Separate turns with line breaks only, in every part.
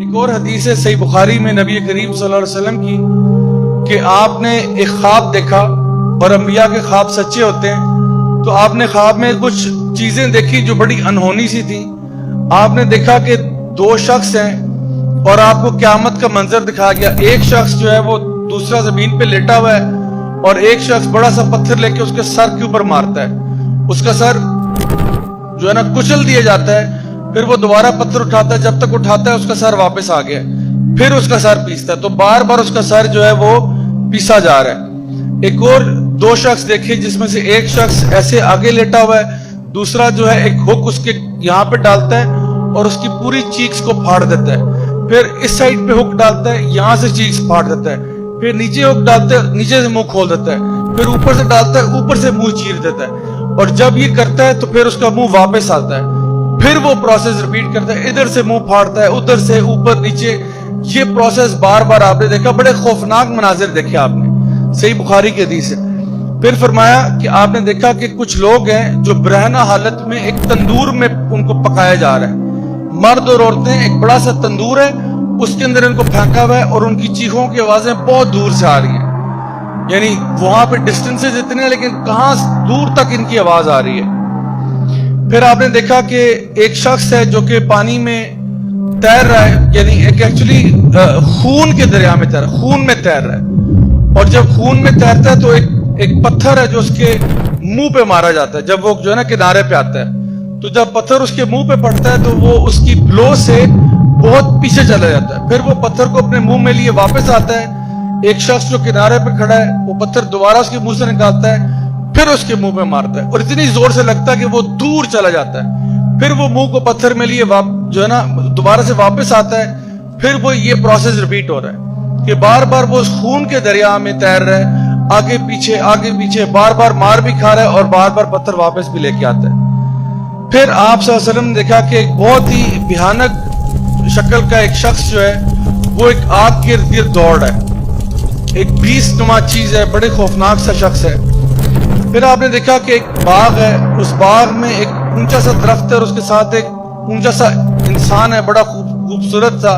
ایک اور حدیث ہے صحیح بخاری میں نبی کریم صلی اللہ علیہ وسلم کی کہ آپ نے ایک خواب دیکھا، اور انبیاء کے خواب سچے ہوتے ہیں، تو آپ نے خواب میں کچھ چیزیں دیکھی جو بڑی انہونی سی تھی۔ آپ نے دیکھا کہ دو شخص ہیں اور آپ کو قیامت کا منظر دکھا گیا۔ ایک شخص جو ہے وہ دوسرا زمین پہ لیٹا ہوا ہے، اور ایک شخص بڑا سا پتھر لے کے اس کے سر کے اوپر مارتا ہے، اس کا سر جو ہے نا کچل دیا جاتا ہے۔ پھر وہ دوبارہ پتھر اٹھاتا ہے، جب تک اٹھاتا ہے اس کا سر واپس آ گیا، پھر اس کا سر پیستا ہے، تو بار بار اس کا سر جو ہے وہ پیسا جا رہا ہے۔ ایک اور دو شخص دیکھے جس میں سے ایک شخص ایسے آگے لیٹا ہوا ہے، دوسرا جو ہے ایک ہک اس کے یہاں پہ ڈالتا ہے اور اس کی پوری چیکس کو پھاڑ دیتا ہے، پھر اس سائڈ پہ ہک ڈالتا ہے، یہاں سے چیکس پھاڑ دیتا ہے، پھر نیچے ہک ڈالتا ہے، نیچے سے منہ کھول دیتا ہے، پھر اوپر سے ڈالتا ہے، اوپر سے منہ چیر دیتا ہے، اور جب یہ کرتا ہے تو پھر اس کا منہ واپس آتا ہے، پھر وہ پروسیس ریپیٹ کرتا ہے، ادھر سے منہ پھاڑتا ہے، ادھر سے اوپر نیچے، یہ پروسیس بار بار آپ نے دیکھا۔ بڑے خوفناک مناظر دیکھے آپ نے، صحیح بخاری کی حدیث ہے۔ پھر فرمایا کہ آپ نے دیکھا کہ کچھ لوگ ہیں جو برہنہ حالت میں ایک تندور میں ان کو پکایا جا رہا ہے، مرد اور عورتیں، ایک بڑا سا تندور ہے، اس کے اندر ان کو پھینکا ہوا ہے، اور ان کی چیخوں کی آوازیں بہت دور سے آ رہی ہیں، یعنی وہاں پہ ڈسٹنسز اتنے ہیں لیکن کہاں دور تک ان کی آواز آ رہی ہے۔ پھر آپ نے دیکھا کہ ایک شخص ہے جو کہ پانی میں تیر رہا ہے، یعنی ایک ایکچولی خون کے دریا میں تیر، خون میں تیر رہا ہے، اور جب خون میں تیرتا ہے تو ایک پتھر ہے جو اس کے منہ پہ مارا جاتا ہے، جب وہ جو ہے نا کنارے پہ آتا ہے، تو جب پتھر اس کے منہ پہ پڑتا ہے تو وہ اس کی بلو سے بہت پیچھے چلا جاتا ہے، پھر وہ پتھر کو اپنے منہ میں لیے واپس آتا ہے۔ ایک شخص جو کنارے پہ کھڑا ہے وہ پتھر دوبارہ اس کے منہ سے نکالتا ہے، پھر اس کے منہ پہ مارتا ہے، اور اتنی زور سے لگتا ہے کہ وہ دور چلا جاتا ہے، پھر وہ منہ کو پتھر میں لیے جو ہے نا دوبارہ سے واپس آتا ہے، پھر وہ یہ پروسیس ریپیٹ ہو رہا ہے کہ بار بار وہ اس خون کے دریا میں تیر رہا ہے، آگے پیچھے بار بار مار بھی کھا رہا ہے اور بار بار پتھر واپس بھی لے کے آتا ہے۔ پھر آپ صلی اللہ علیہ وسلم نے دیکھا کہ ایک بہت ہی بھیانک شکل کا ایک شخص جو ہے وہ ایک آگ کے ارد گرد دوڑ رہا ہے، ایک بیس نما چیز ہے، بڑے خوفناک سا شخص ہے۔ پھر آپ نے دیکھا کہ ایک باغ ہے، اس باغ میں ایک اونچا سا درخت ہے اور اس کے ساتھ ایک اونچا سا انسان ہے، بڑا خوبصورت سا،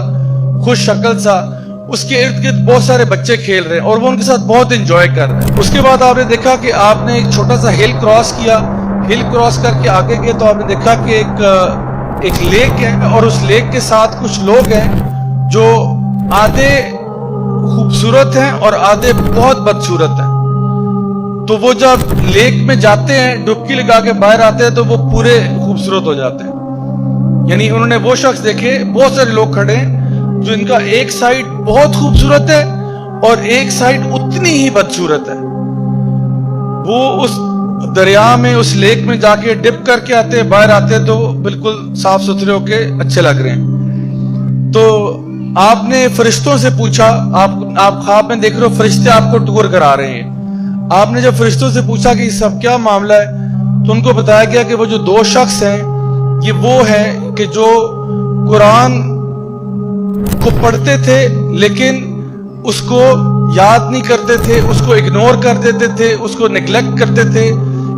خوش شکل سا، اس کے ارد گرد بہت سارے بچے کھیل رہے ہیں اور وہ ان کے ساتھ بہت انجوائے کر رہے ہیں۔ اس کے بعد آپ نے دیکھا کہ آپ نے ایک چھوٹا سا ہل کراس کیا، ہل کراس کر کے آگے گئے تو آپ نے دیکھا کہ ایک لیک ہے، اور اس لیک کے ساتھ کچھ لوگ ہیں جو آدھے خوبصورت ہیں اور آدھے بہت بدصورت ہیں۔ تو وہ جب لیک میں جاتے ہیں، ڈبکی لگا کے باہر آتے ہیں تو وہ پورے خوبصورت ہو جاتے ہیں، یعنی انہوں نے وہ شخص دیکھے، بہت سارے لوگ کھڑے ہیں جو ان کا ایک سائڈ بہت خوبصورت ہے اور ایک سائڈ اتنی ہی بدصورت ہے۔ وہ اس دریا میں، اس لیک میں جا کے ڈپ کر کے آتے ہیں، باہر آتے ہیں تو بالکل صاف ستھرے ہو کے اچھے لگ رہے ہیں۔ تو آپ نے فرشتوں سے پوچھا، آپ خواب میں دیکھ رہے ہو فرشتے آپ کو ٹور کرا رہے ہیں، آپ نے جب فرشتوں سے پوچھا کہ یہ سب کیا معاملہ ہے تو ان کو بتایا گیا کہ وہ جو دو شخص ہیں یہ وہ ہیں کہ جو قرآن کو پڑھتے تھے لیکن اس کو یاد نہیں کرتے تھے، اس کو اگنور کر دیتے تھے، اس کو نیگلیکٹ کرتے تھے،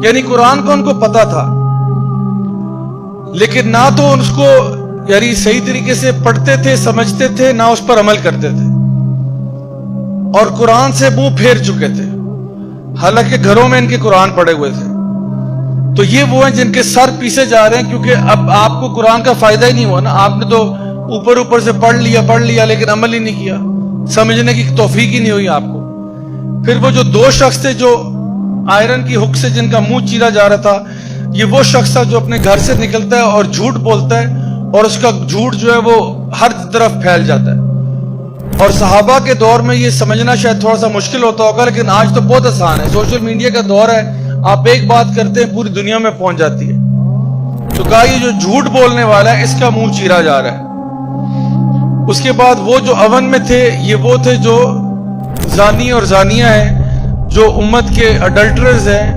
یعنی قرآن کو ان کو پتا تھا لیکن نہ تو اس کو یعنی صحیح طریقے سے پڑھتے تھے، سمجھتے تھے، نہ اس پر عمل کرتے تھے، اور قرآن سے منہ پھیر چکے تھے، حالانکہ گھروں میں ان کے قرآن پڑھے ہوئے تھے۔ تو یہ وہ ہیں جن کے سر پیسے جا رہے ہیں، کیونکہ اب آپ کو قرآن کا فائدہ ہی نہیں ہوا نا، آپ نے تو اوپر سے پڑھ لیا لیکن عمل ہی نہیں کیا، سمجھنے کی توفیق ہی نہیں ہوئی آپ کو۔ پھر وہ جو دو شخص تھے جو آئرن کی ہک سے جن کا منہ چیرا جا رہا تھا، یہ وہ شخص تھا جو اپنے گھر سے نکلتا ہے اور جھوٹ بولتا ہے، اور اس کا جھوٹ جو ہے وہ ہر طرف پھیل جاتا ہے۔ اور صحابہ کے دور میں یہ سمجھنا شاید تھوڑا سا مشکل ہوتا ہوگا، لیکن آج تو بہت آسان ہے، سوشل میڈیا کا دور ہے، آپ ایک بات کرتے ہیں پوری دنیا میں پہنچ جاتی ہے۔ تو کہا یہ جو جھوٹ بولنے والا ہے اس کا منہ چیرا جا رہا ہے۔ اس کے بعد وہ جو اون میں تھے، یہ وہ تھے جو زانی اور زانیہ ہیں، جو امت کے اڈلٹرز ہیں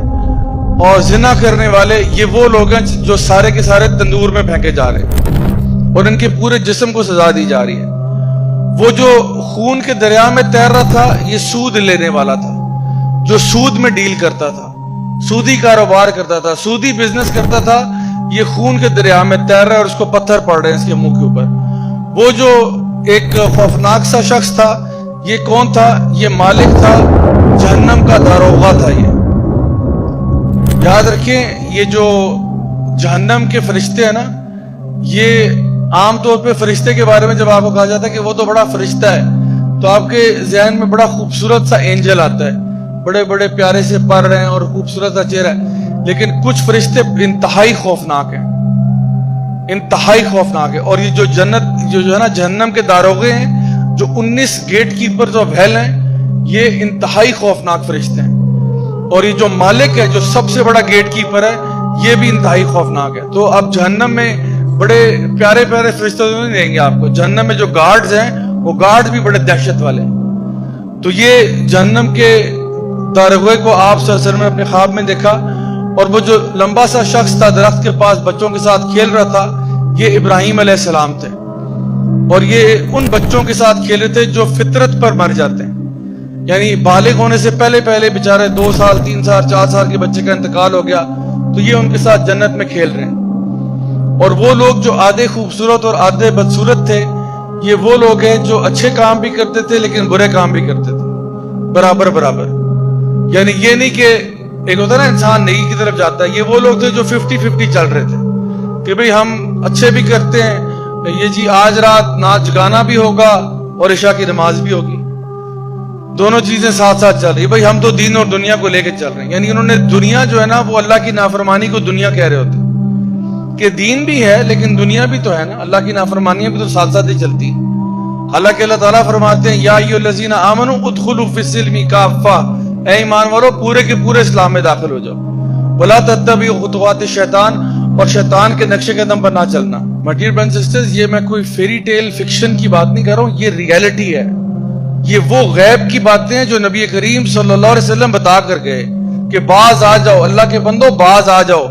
اور زنا کرنے والے، یہ وہ لوگ ہیں جو سارے کے سارے تندور میں پھینکے جا رہے ہیں اور ان کے پورے جسم کو سزا دی جا رہی ہے۔ وہ جو خون کے دریا میں تیر رہا تھا یہ سود لینے والا تھا، جو سود میں ڈیل کرتا تھا، سودی کاروبار کرتا تھا، سودی بزنس کرتا تھا، یہ خون کے دریا میں تیر رہا ہے اور اس کو پتھر پڑ رہے ہیں اس کے منہ کے اوپر۔ وہ جو ایک خوفناک سا شخص تھا. یہ کون تھا؟ یہ مالک تھا، جہنم کا داروغہ تھا. یہ یاد رکھیں، یہ جو جہنم کے فرشتے ہیں نا، یہ عام طور پہ فرشتے کے بارے میں جب آپ کو کہا جاتا ہے کہ وہ تو بڑا فرشتہ ہے، تو آپ کے ذہن میں بڑا خوبصورت سا اینجل آتا ہے، بڑے بڑے پیارے سے پر رہے ہیں اور خوبصورت سا چہرہ ہے. لیکن کچھ فرشتے انتہائی خوفناک ہیں، انتہائی خوفناک ہے. اور یہ جو جنت جو ہے نا جہنم کے داروغے ہیں، جو 19 گیٹ کیپر جو بھیل ہیں، یہ انتہائی خوفناک فرشتے ہیں. اور یہ جو مالک ہے، جو سب سے بڑا گیٹ کیپر ہے، یہ بھی انتہائی خوفناک ہے. تو اب جہنم میں بڑے پیارے پیارے فرشتے نہیں دیں گے آپ کو. جہنم میں جو گارڈز ہیں، وہ گارڈ بھی بڑے دہشت والے ہیں. تو یہ جہنم کے داروغے کو آپ صلی اللہ علیہ وسلم نے اپنے خواب میں دیکھا. اور وہ جو لمبا سا شخص تھا درخت کے پاس بچوں کے ساتھ کھیل رہا تھا، یہ ابراہیم علیہ السلام تھے. اور یہ ان بچوں کے ساتھ کھیلے تھے جو فطرت پر مر جاتے ہیں، یعنی بالغ ہونے سے پہلے پہلے بیچارے 2 سال 3 سال 4 سال کے بچے کا انتقال ہو گیا، تو یہ ان کے ساتھ جنت میں کھیل رہے ہیں. اور وہ لوگ جو آدھے خوبصورت اور آدھے بدصورت تھے، یہ وہ لوگ ہیں جو اچھے کام بھی کرتے تھے لیکن برے کام بھی کرتے تھے، برابر برابر. یعنی یہ نہیں کہ ایک ہوتا ہے نا انسان نیکی کی طرف جاتا ہے، یہ وہ لوگ تھے جو 50-50 چل رہے تھے کہ بھئی ہم اچھے بھی کرتے ہیں، یہ جی آج رات ناچ گانا بھی ہوگا اور عشاء کی نماز بھی ہوگی، دونوں چیزیں ساتھ ساتھ چل رہی. بھئی ہم تو دین اور دنیا کو لے کے چل رہے ہیں. یعنی انہوں نے دنیا جو ہے نا، وہ اللہ کی نافرمانی کو دنیا کہہ رہے ہوتے کہ دین بھی ہے لیکن دنیا بھی تو ہے نا، اللہ کی نافرمانیاں بھی تو ساتھ ساتھ ہی چلتی. حالانکہ اللہ تعالیٰ فرماتے ہیں یا ایھا الذین آمنوا ادخلوا فی السلم کافہ، اے ایمان والو پورے کے پورے اسلام میں داخل ہو جاؤ. ولا تتبعوا خطوات الشیطان، اور شیطان کے نقشے قدم پر نہ چلنا. My dear brothers and sisters, یہ میں کوئی فیری ٹیل فکشن کی بات نہیں کر رہا ہوں، یہ ریئلٹی ہے. یہ وہ غیب کی باتیں ہیں جو نبی کریم صلی اللہ علیہ وسلم بتا کر گئے کہ باز آ جاؤ، اللہ کے بندو باز آ جاؤ،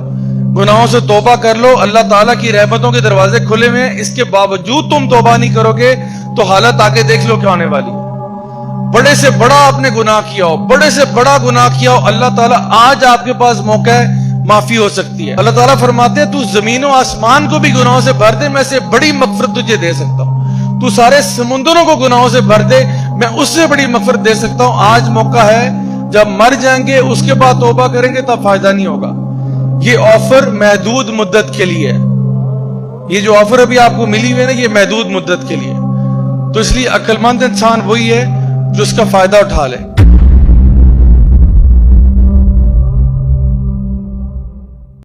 گناہوں سے توبہ کر لو، اللہ تعالیٰ کی رحمتوں کے دروازے کھلے ہوئے ہیں. اس کے باوجود تم توبہ نہیں کرو گے تو حالت آگے دیکھ لو کیا ہونے والی ہے. بڑے سے بڑا آپ نے گناہ کیا ہو، بڑے سے بڑا گناہ کیا ہو، اللہ تعالیٰ آج آپ کے پاس موقع ہے، معافی ہو سکتی ہے. اللہ تعالیٰ فرماتے ہیں تو زمین و آسمان کو بھی گناہوں سے بھر دے، میں سے بڑی مغفرت تجھے دے سکتا ہوں. تو سارے سمندروں کو گناہوں سے بھر دے، میں اس سے بڑی مغفرت دے سکتا ہوں. آج موقع ہے، جب مر جائیں گے اس کے بعد توبہ کریں گے تب فائدہ نہیں ہوگا. یہ آفر محدود مدت کے لیے ہے. یہ جو آفر ابھی آپ کو ملی ہوئی ہے نا، یہ محدود مدت کے لیے. تو اس لیے عقل مند انسان وہی ہے جو اس کا فائدہ اٹھا لے.